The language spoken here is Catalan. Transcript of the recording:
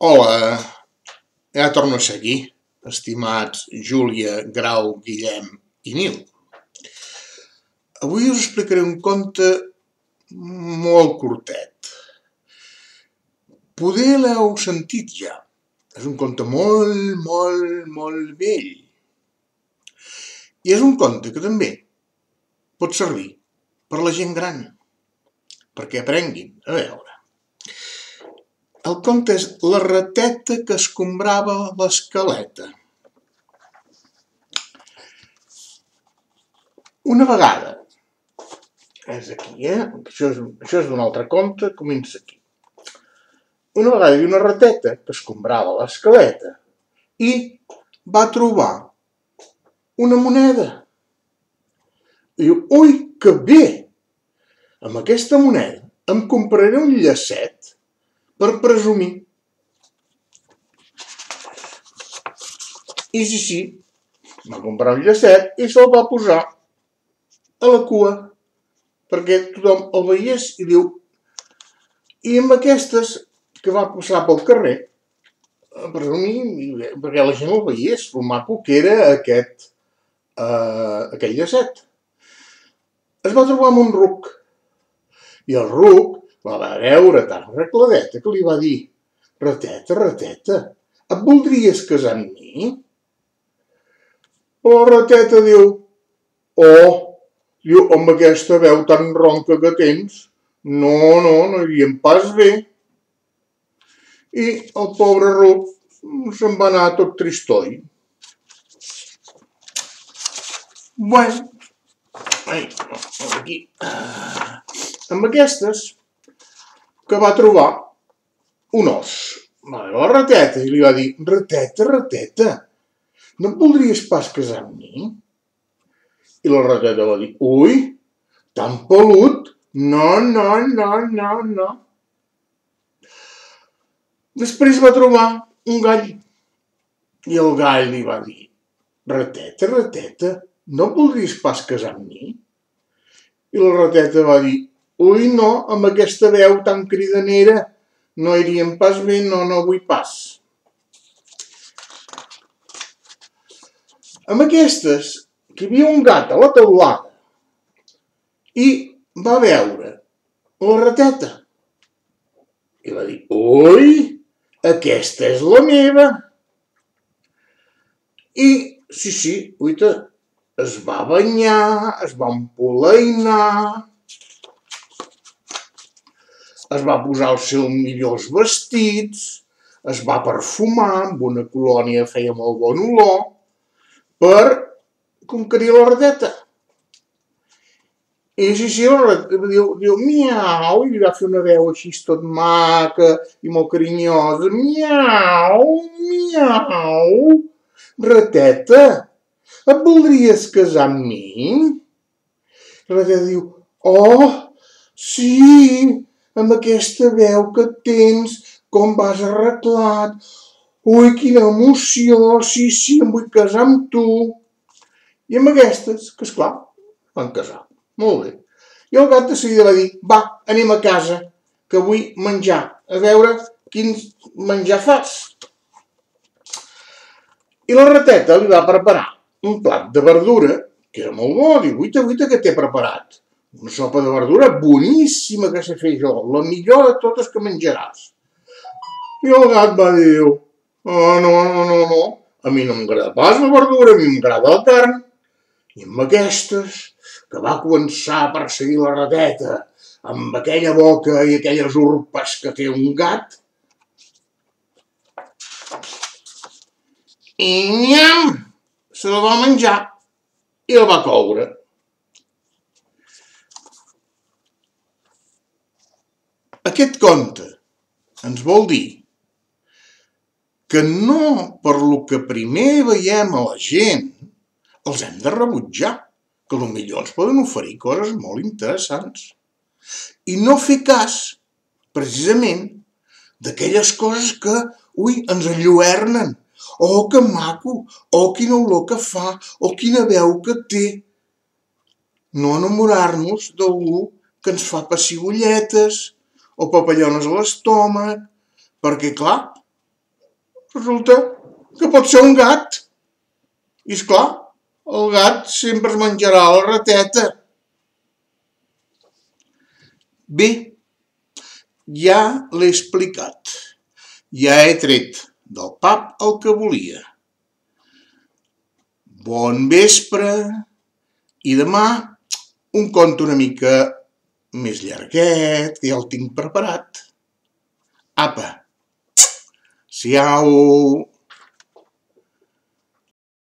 Hola, ja torno a ser aquí, estimats Júlia, Grau, Guillem i Nil. Avui us explicaré un conte molt curtet. Poder l'heu sentit ja. És un conte molt vell. I és un conte que també pot servir per la gent gran, perquè aprenguin. A veure, el conte és la rateta que escombrava l'escaleta. Una vegada, és aquí, això és d'un altre conte, comença aquí. Una vegada hi havia una rateta que escombrava l'escaleta i va trobar una moneda. I diu, ui, que bé! Amb aquesta moneda em compraré un llacet per presumir. I sí, va comprar un llacet i se'l va posar a la cua, perquè tothom el veiés i diu... I amb aquestes que va passar pel carrer, perquè la gent el veiés, el maco que era aquell llacet. Es va trobar amb un ruc, i el ruc la va veure tan arregladeta que li va dir: rateta, rateta, et voldries casar amb mi? La rateta diu: oh, diu, amb aquesta veu tan ronca que tens, no aniríem pas bé. I el pobre ruc se'n va anar tot tristoi. Bueno, aquí, amb aquestes que va trobar un os. Va veure la rateta i li va dir: rateta, rateta, no et voldries pas casar amb mi? I la rateta va dir: ui, tan pelut, no. Després va trobar un gall i el gall li va dir: rateta, rateta, no et voldries pas casar amb mi? I la rateta va dir: ui, no, amb aquesta veu tan cridanera no iríem pas bé, no vull pas. Amb aquestes, que hi havia un gat a la teulada i va veure la rateta i va dir: ui, aquesta és la meva. I sí, uita, es va banyar, es va empolainar, es va posar els seus millors vestits, es va perfumar amb una colònia que feia molt bon olor per conquerir la rateta. I sí, la rateta diu miau, i li va fer una veu així tot maca i molt carinyosa. Miau, rateta, et voldries casar amb mi? La rateta diu: oh, sí, amb aquesta veu que tens, com vas arreglat, ui, quina emoció, sí, em vull casar amb tu. I amb aquestes, que esclar, van casar. Molt bé. I el gat de seguida va dir: va, anem a casa, que vull menjar, a veure quin menjar fas. I la rateta li va preparar un plat de verdura, que era molt bo, diu: uita, que t'he preparat. Una sopa de verdura boníssima que sé fer jo, la millor de totes que menjaràs. I el gat va dir: oh, no, a mi no m'agrada pas la verdura, a mi m'agrada la carn. I amb aquestes, que va començar a perseguir la rateta amb aquella boca i aquelles urpes que té un gat, i nyam, se la va menjar i la va coure. Aquest conte ens vol dir que no per lo que primer veiem a la gent els hem de rebutjar, que potser ens poden oferir coses molt interessants. I no fer cas, precisament, d'aquelles coses que, ens enlluernen. Oh, que maco, oh, quina olor que fa, oh, quina veu que té. No enamorar-nos d'algú que ens fa pessigolletes o papallones a l'estómac, perquè, clar, Resulta que pot ser un gat. I esclar, el gat sempre es menjarà la rateta. Bé, ja l'he explicat. Ja he tret del pap el que volia. Bon vespre i demà un conte una mica més llarguet, que ja el tinc preparat. Apa, siau!